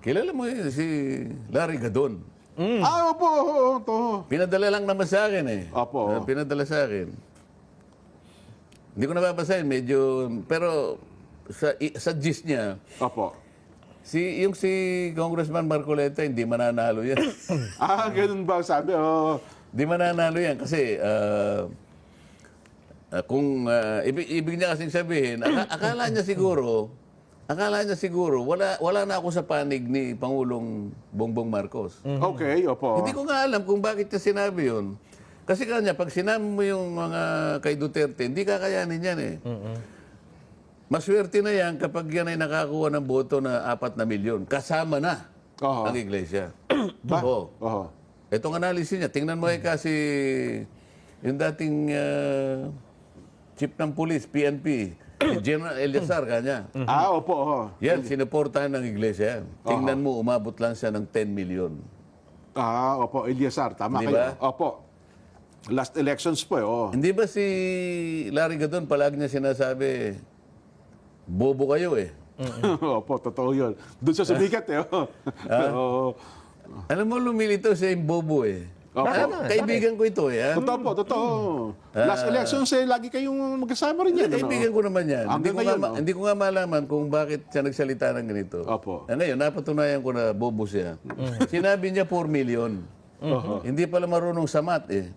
Kilala mo yun, si Larry Gadon. Opo, to. Pinadala lang naman sa akin eh. Opo. Pinadala sa akin. Hindi ko nababasahin, medyo... Pero sa gist niya, Opo. yung si Congressman Marcoleta, hindi mananalo yan. Ganun ba sabi? Hindi mananalo yan kasi kung ibig niya kasing sabihin, akala niya siguro, wala na ako sa panig ni Pangulong Bongbong Marcos. Okay, opo. Hindi ko nga alam kung bakit niya sinabi yun. Kasi kanya, pag sinabi mo yung mga kay Duterte, hindi kakayanin yan eh. Maswerte na yan kapag yan ay nakakuha ng boto na 4 na milyon. Kasama na ang iglesia. Oo. Itong analysis niya, tingnan mo kasi yung dating chief ng police, PNP, General Eliazar kanya. Opo. Yan, sinuportahan ng iglesia yan. Tingnan mo, umabot lang siya ng 10 million. Opo, Eliazar, tama Di kayo. ba? Opo. Last elections po, Hindi ba si Larry Gadon, palagi niya sinasabi, bobo kayo eh. Opo, totoo yun. Doon sa sumikat Alam mo, lumilitaw siya yung bobo eh. Opo. Kaibigan ko ito eh. Totoo po, totoo. Last elections, lagi kayong magkasama rin yan. Kaibigan ko naman yan. Hanggang ngayon, Hindi ko nga malaman kung bakit siya nagsalita ng ganito. Opo. Ngayon, napatunayan ko na bobo siya. Sinabi niya 4 million. Hindi pala marunong sa math eh.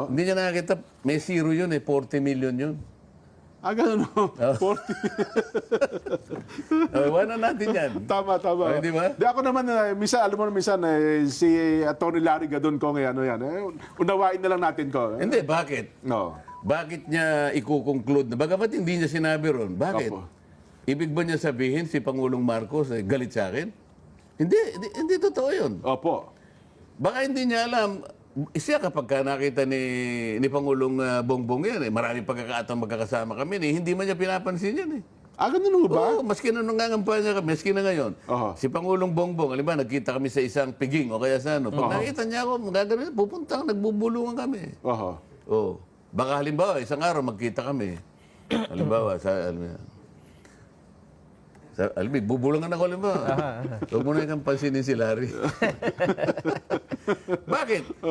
Hindi niya nakakita, may zero yun eh, 40 million yun. Ganun o. 40. Iwanan natin yan. Tama. Di ba? Di ako naman, minsan, alam mo na minsan, si Atty. Larry Gadon ko ngayon, unawain na lang natin ko. Hindi, bakit? No. Bakit niya ikukonclude na? Bagamat hindi niya sinabi ron. Bakit? Opo. Ibig ba niya sabihin si Pangulong Marcos galit sa akin? Hindi totoo yun. Opo. Baka hindi niya alam. Siya kapag nakita ni Pangulong Bongbong yan, maraming pagkakataon magkakasama kami, hindi man niya pinapansin yan eh. Ganun ba? Oo, maski na nung nangangampanya kami, maski na ngayon. Si Pangulong Bongbong, alam ba, nagkita kami sa isang piging o kaya sa ano. Pag nakita niya ako, magagano'n, pupunta, nagbubulungan kami. Oo. Baka halimbawa, isang araw magkita kami. Halimbawa, bubulungan ako halimbawa. Huwag mo na ikang pansinin si Larry. Bakit?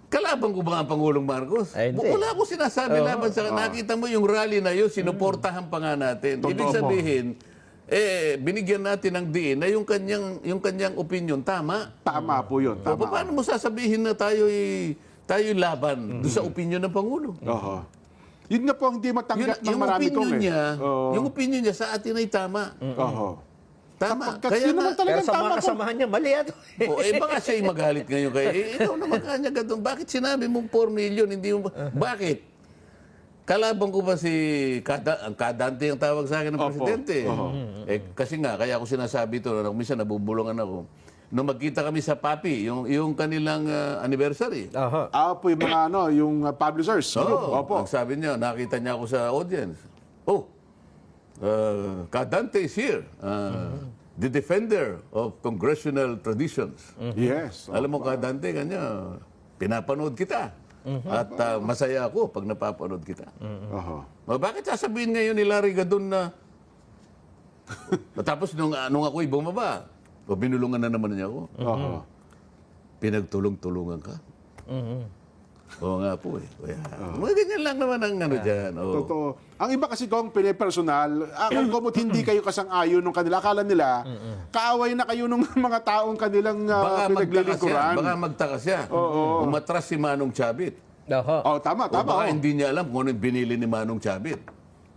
Kalaban ko ba ang Pangulong Marcos? Wala akong sinasabi laban sa... Nakita mo yung rally na yun, sinuportahan pa nga natin. Ibig sabihin, binigyan natin ng diin na yung kanyang opinion, tama. Tama po yun. So, paano mo sasabihin na tayo'y laban doon sa opinion ng Pangulo? Yun nga po ang hindi matanggap ng marami kong Yung opinion niya sa atin ay tama. Tama. Kaya naman talagang Pero sa tama mga po. kasamahan niya, mali ito. Baka siya'y magalit ngayon kaya, ikaw naman kanya gadong, bakit sinabi mong 4 million, hindi mo, bakit? Kalaban ko ba si Kadante ang tawag sa akin ng presidente? Kasi nga, kaya ako sinasabi ito, minsan nabubulungan ako. Nung magkita kami sa Papi, yung kanilang anniversary. Po yung mga yung publishers. Ang sabi niya, nakita niya ako sa audience. Kadante is here. The defender of congressional traditions. Yes. Alam mo, Kadante, kanya, pinapanood kita. At masaya ako pag napapanood kita. Bakit sasabihin ngayon ni Larry Gadon na tapos nung ako'y bumaba, binulungan na naman niya ako. Pinagtulong-tulungan ka. Oo nga po eh. Mga ganyan lang naman ang dyan. Totoo. Ang iba kasi kung pinipersonal, kung kumot hindi kayo kasang-ayon ng kanila, akala nila, kaaway na kayo ng mga taong kanilang pinaglilingkuran. Baka magtaka siya. Umatras si Manong Chabit. Tama. Baka hindi niya alam kung ano yung binili ni Manong Chabit.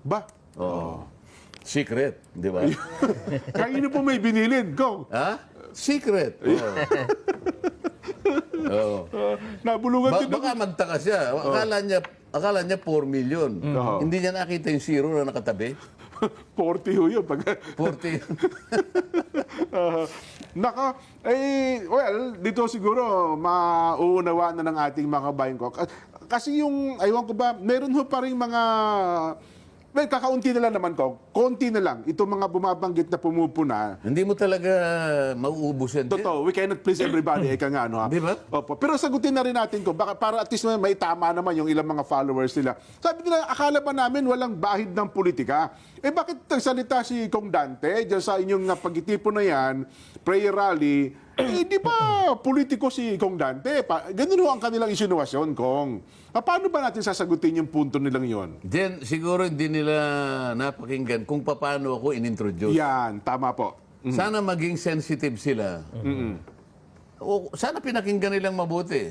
Ba? Secret, di ba? Kayo po may binilin. Go. Secret. Nabulungan din. Baka magtaka siya. Akala niya 4 million. Hindi niya nakita yung zero na nakatabi. 40 ho yun. 40. Dito siguro mauunawaan na ng ating mga kabayan ko. Kasi yung, aywan ko ba, meron ho pa rin mga well, kakaunti na lang naman ko. Konti na lang. Itong mga bumabanggit na pumupuna. Hindi mo talaga mauubos yan. Totoo, we cannot please everybody. Eka nga, no? Ha? Di ba? Opo. Pero sagutin na rin natin ko, baka para at least may tama naman yung ilang mga followers nila. Sabi nila, akala pa namin walang bahid ng politika. Bakit nagsalita si Kong Dante dyan sa inyong pag-itipon na yan, prayer rally, di ba politiko si Kong Dante? Ganun ho ang kanilang insinuasyon, Kong. Paano ba natin sasagutin yung punto nilang yon? Then, siguro hindi nila napakinggan kung paano ako inintroduce. Yan, tama po. Sana maging sensitive sila. O, sana pinakinggan nilang mabuti.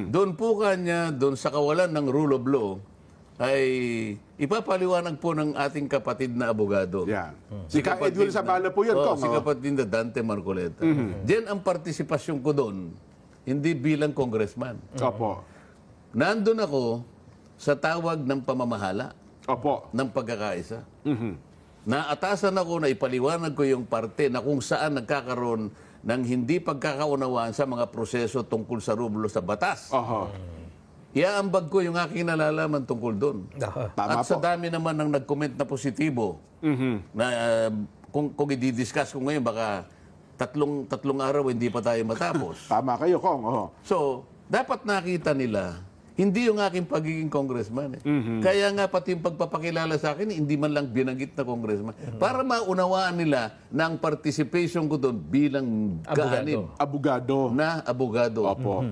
Doon po kanya, doon sa kawalan ng rule of law, ay ipapaliwanag po ng ating kapatid na abogado. Yan. Si Ka Edwin Sabala po yan, Kong. Si kapatid na Dante Marcoleta. Diyan ang partisipasyon ko doon, hindi bilang congressman. Opo. Nandun ako sa tawag ng pamamahala Opo. ng pagkakaisa. Naatasan ako na ipaliwanag ko yung parte na kung saan nagkakaroon ng hindi pagkakaunawaan sa mga proseso tungkol sa rublo sa batas. Oho. Iaambag ko yung aking nalalaman tungkol doon. Tama At sa po. dami naman ng nag-comment na positibo, na kung i-discuss ko ngayon, baka tatlong araw hindi pa tayo matapos. Tama kayo, Kong. Oho. So, dapat nakita nila, hindi yung aking pagiging congressman. Kaya nga pati yung pagpapakilala sa akin, hindi man lang binanggit na congressman. Para maunawaan nila na ang participation ko doon bilang gaanib Abogado. na abogado. Opo.